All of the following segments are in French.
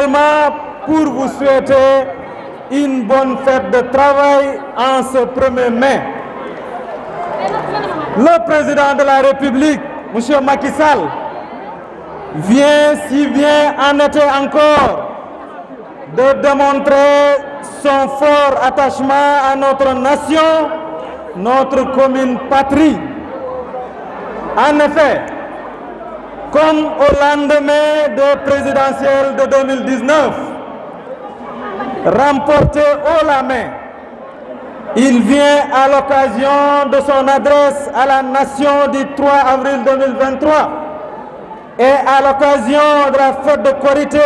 également pour vous souhaiter une bonne fête de travail en ce 1er mai. Le président de la République, M. Macky Sall, vient en été encore de démontrer son fort attachement à notre nation, notre commune patrie. En effet, comme au lendemain des présidentielles de 2019, remportées haut la main, il vient à l'occasion de son adresse à la nation du 3 avril 2023 et à l'occasion de la fête de Korité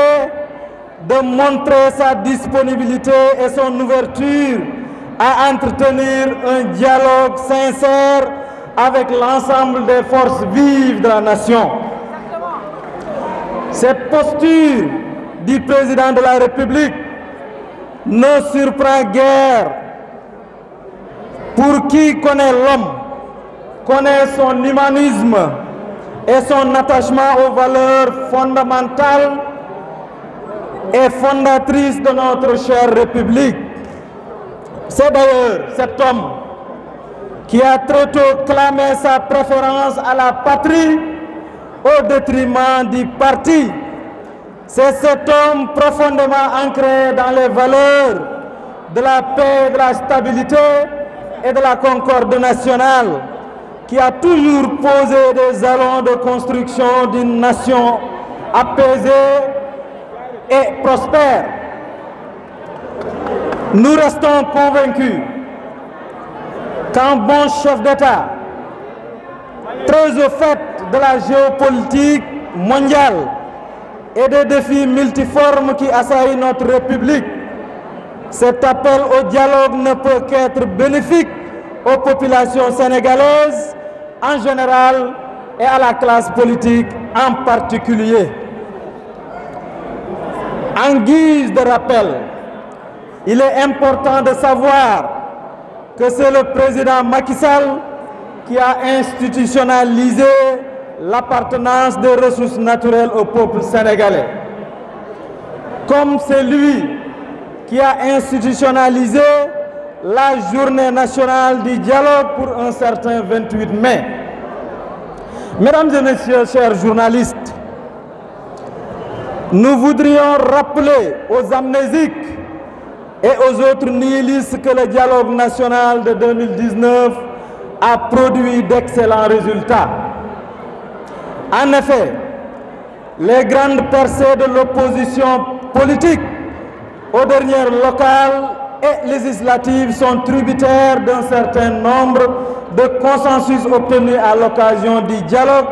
de montrer sa disponibilité et son ouverture à entretenir un dialogue sincère avec l'ensemble des forces vives de la nation. Cette posture du président de la République ne surprend guère pour qui connaît l'homme, connaît son humanisme et son attachement aux valeurs fondamentales et fondatrices de notre chère République. C'est d'ailleurs cet homme qui a très tôt clamé sa préférence à la patrie au détriment du parti. C'est cet homme profondément ancré dans les valeurs de la paix, de la stabilité et de la concorde nationale qui a toujours posé des jalons de construction d'une nation apaisée et prospère. Nous restons convaincus qu'un bon chef d'État, très au fait de la géopolitique mondiale et des défis multiformes qui assaillent notre République, cet appel au dialogue ne peut qu'être bénéfique aux populations sénégalaises en général et à la classe politique en particulier. En guise de rappel, il est important de savoir que c'est le président Macky Sall qui a institutionnalisé l'appartenance des ressources naturelles au peuple sénégalais. Comme c'est lui qui a institutionnalisé la journée nationale du dialogue pour un certain 28 mai. Mesdames et messieurs, chers journalistes, nous voudrions rappeler aux amnésiques et aux autres nihilistes que le dialogue national de 2019 a produit d'excellents résultats. En effet, les grandes percées de l'opposition politique aux dernières locales et législatives sont tributaires d'un certain nombre de consensus obtenus à l'occasion du dialogue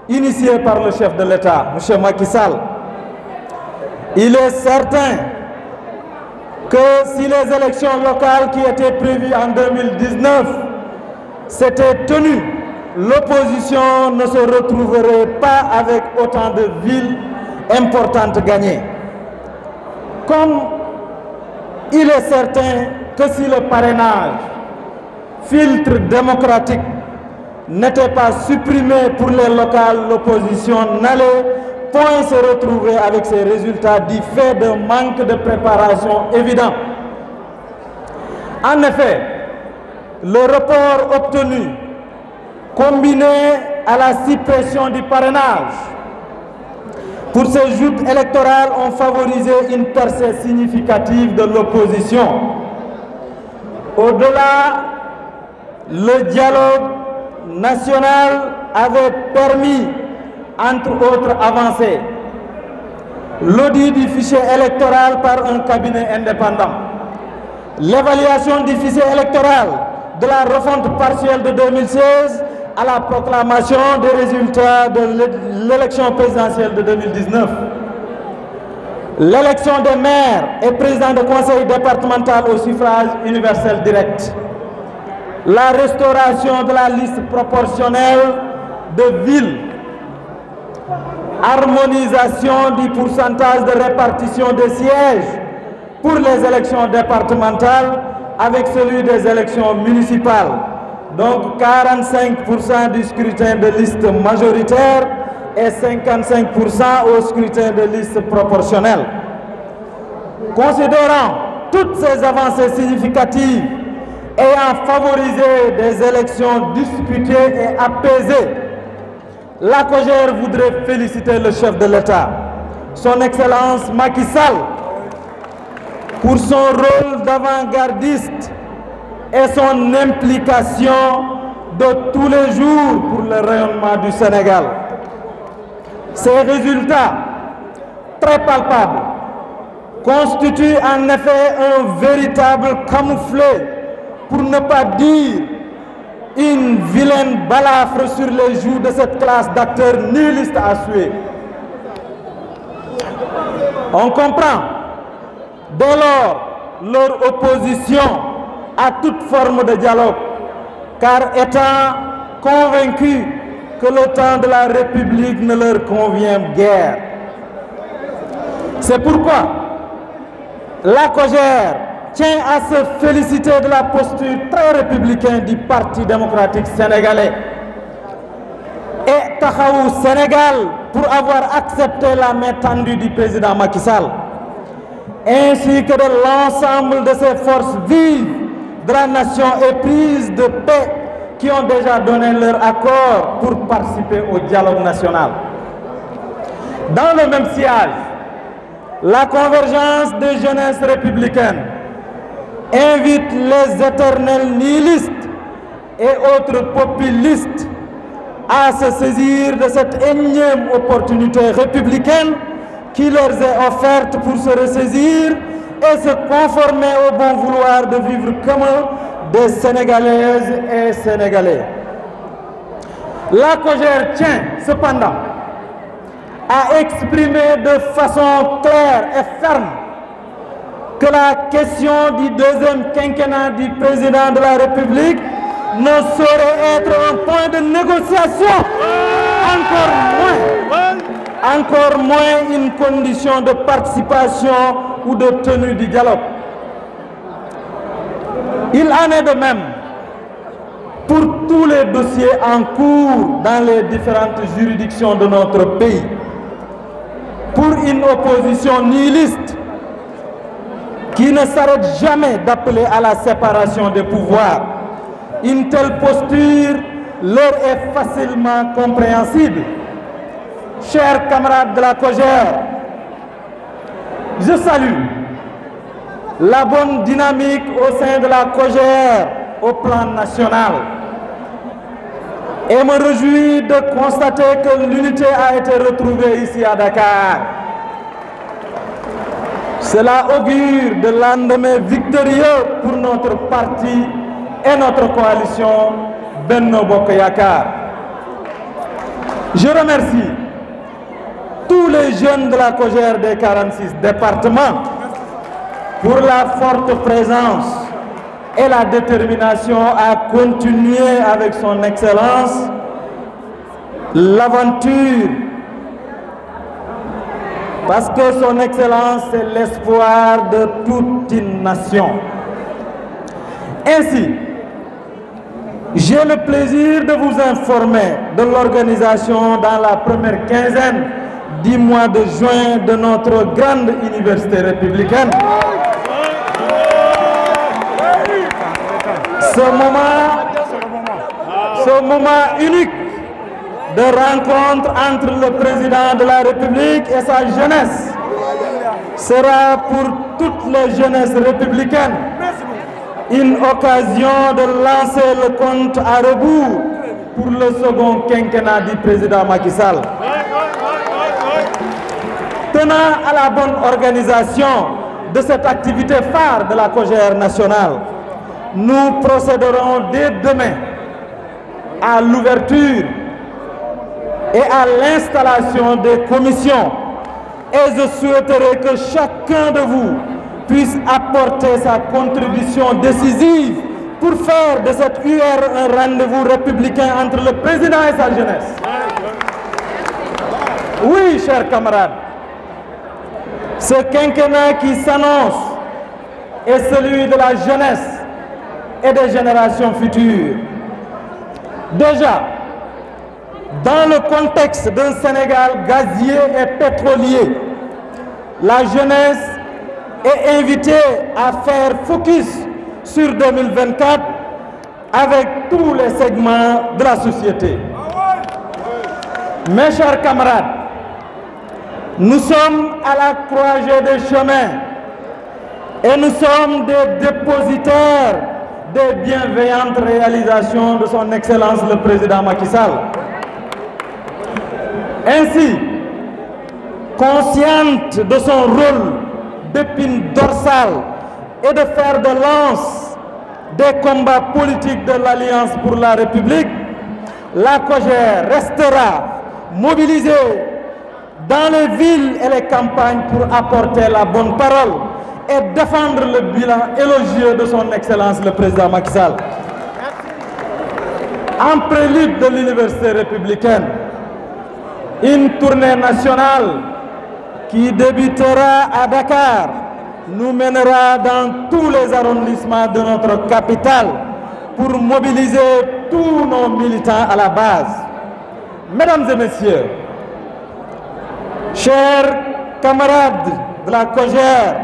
initié par le chef de l'État, M. Macky Sall. Il est certain que si les élections locales qui étaient prévues en 2019 s'étaient tenues, l'opposition ne se retrouverait pas avec autant de villes importantes gagnées. Comme il est certain que si le parrainage, filtre démocratique, n'était pas supprimé pour les locales, l'opposition n'allait point se retrouver avec ces résultats du fait d'un manque de préparation évident. En effet, le report obtenu, combiné à la suppression du parrainage, pour ces joutes électorales ont favorisé une percée significative de l'opposition. Au-delà, le dialogue national avait permis, entre autres avancées, l'audit du fichier électoral par un cabinet indépendant, l'évaluation du fichier électoral de la refonte partielle de 2016 à la proclamation des résultats de l'élection présidentielle de 2019, l'élection des maires et présidents de conseil départemental au suffrage universel direct, la restauration de la liste proportionnelle de villes, harmonisation du pourcentage de répartition des sièges pour les élections départementales avec celui des élections municipales. Donc 45% du scrutin de liste majoritaire et 55% au scrutin de liste proportionnelle. Considérant toutes ces avancées significatives ayant favorisé des élections disputées et apaisées, la COJER voudrait féliciter le chef de l'État, son Excellence Macky Sall, pour son rôle d'avant-gardiste et son implication de tous les jours pour le rayonnement du Sénégal. Ces résultats, très palpables, constituent en effet un véritable camouflet, pour ne pas dire une vilaine balafre sur les joues de cette classe d'acteurs nihilistes à suer. On comprend dès lors leur opposition à toute forme de dialogue, car étant convaincus que le temps de la République ne leur convient guère. C'est pourquoi la COJER tient à se féliciter de la posture très républicaine du Parti démocratique sénégalais et Taxawu Sénégal pour avoir accepté la main tendue du président Macky Sall, ainsi que de l'ensemble de ces forces vives de la nation éprise de paix qui ont déjà donné leur accord pour participer au dialogue national. Dans le même sillage, la convergence des jeunesses républicaines invite les éternels nihilistes et autres populistes à se saisir de cette énième opportunité républicaine qui leur est offerte pour se ressaisir et se conformer au bon vouloir de vivre commun des Sénégalaises et Sénégalais. La COJER tient cependant à exprimer de façon claire et ferme que la question du deuxième quinquennat du président de la République ne saurait être un point de négociation, encore moins une condition de participation ou de tenue du dialogue. Il en est de même pour tous les dossiers en cours dans les différentes juridictions de notre pays. Pour une opposition nihiliste qui ne s'arrête jamais d'appeler à la séparation des pouvoirs, une telle posture leur est facilement compréhensible. Chers camarades de la COJER, je salue la bonne dynamique au sein de la COJER au plan national et me réjouis de constater que l'unité a été retrouvée ici à Dakar. Cela augure de lendemain victorieux pour notre parti et notre coalition Benno Bokk Yakaar. Je remercie tous les jeunes de la COJER des 46 départements pour la forte présence et la détermination à continuer avec son excellence l'aventure, parce que son excellence est l'espoir de toute une nation. Ainsi, j'ai le plaisir de vous informer de l'organisation dans la première quinzaine du mois de juin de notre grande université républicaine. Ce moment unique de rencontre entre le président de la République et sa jeunesse sera pour toutes les jeunesses républicaines une occasion de lancer le compte à rebours pour le second quinquennat du président Macky Sall. Tenant à la bonne organisation de cette activité phare de la COJER nationale, nous procéderons dès demain à l'ouverture et à l'installation des commissions. Et je souhaiterais que chacun de vous puisse apporter sa contribution décisive pour faire de cette UR un rendez-vous républicain entre le président et sa jeunesse. Oui, chers camarades, ce quinquennat qui s'annonce est celui de la jeunesse et des générations futures. Déjà, dans le contexte d'un Sénégal gazier et pétrolier, la jeunesse et inviter à faire focus sur 2024 avec tous les segments de la société. Mes chers camarades, nous sommes à la croisée des chemins et nous sommes des dépositaires des bienveillantes réalisations de son Excellence le Président Macky Sall. Ainsi, consciente de son rôle d'épine dorsale et de fer de lance des combats politiques de l'Alliance pour la République, la COJER restera mobilisée dans les villes et les campagnes pour apporter la bonne parole et défendre le bilan élogieux de son Excellence le Président Macky Sall. En prélude de l'Université républicaine, une tournée nationale qui débutera à Dakar nous mènera dans tous les arrondissements de notre capitale pour mobiliser tous nos militants à la base. Mesdames et messieurs, chers camarades de la COJER,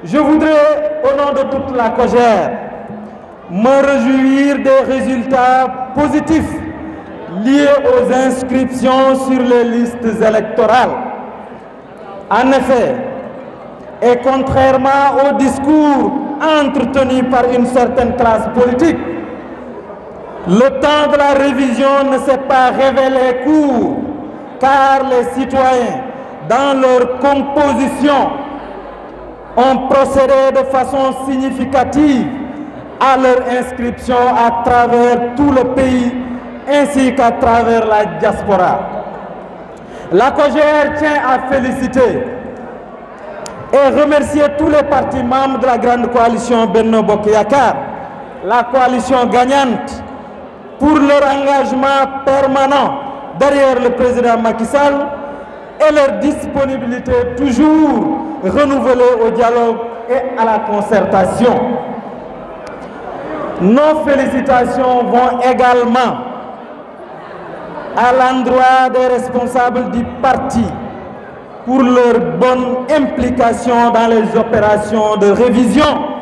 je voudrais, au nom de toute la COJER, me réjouir des résultats positifs liés aux inscriptions sur les listes électorales. En effet, et contrairement au discours entretenu par une certaine classe politique, le temps de la révision ne s'est pas révélé court, car les citoyens, dans leur composition, ont procédé de façon significative à leur inscription à travers tout le pays ainsi qu'à travers la diaspora. La COJER tient à féliciter et remercier tous les partis membres de la grande coalition Benno Bokk Yakaar, la coalition gagnante, pour leur engagement permanent derrière le président Macky Sall et leur disponibilité toujours renouvelée au dialogue et à la concertation. Nos félicitations vont également à l'endroit des responsables du parti pour leur bonne implication dans les opérations de révision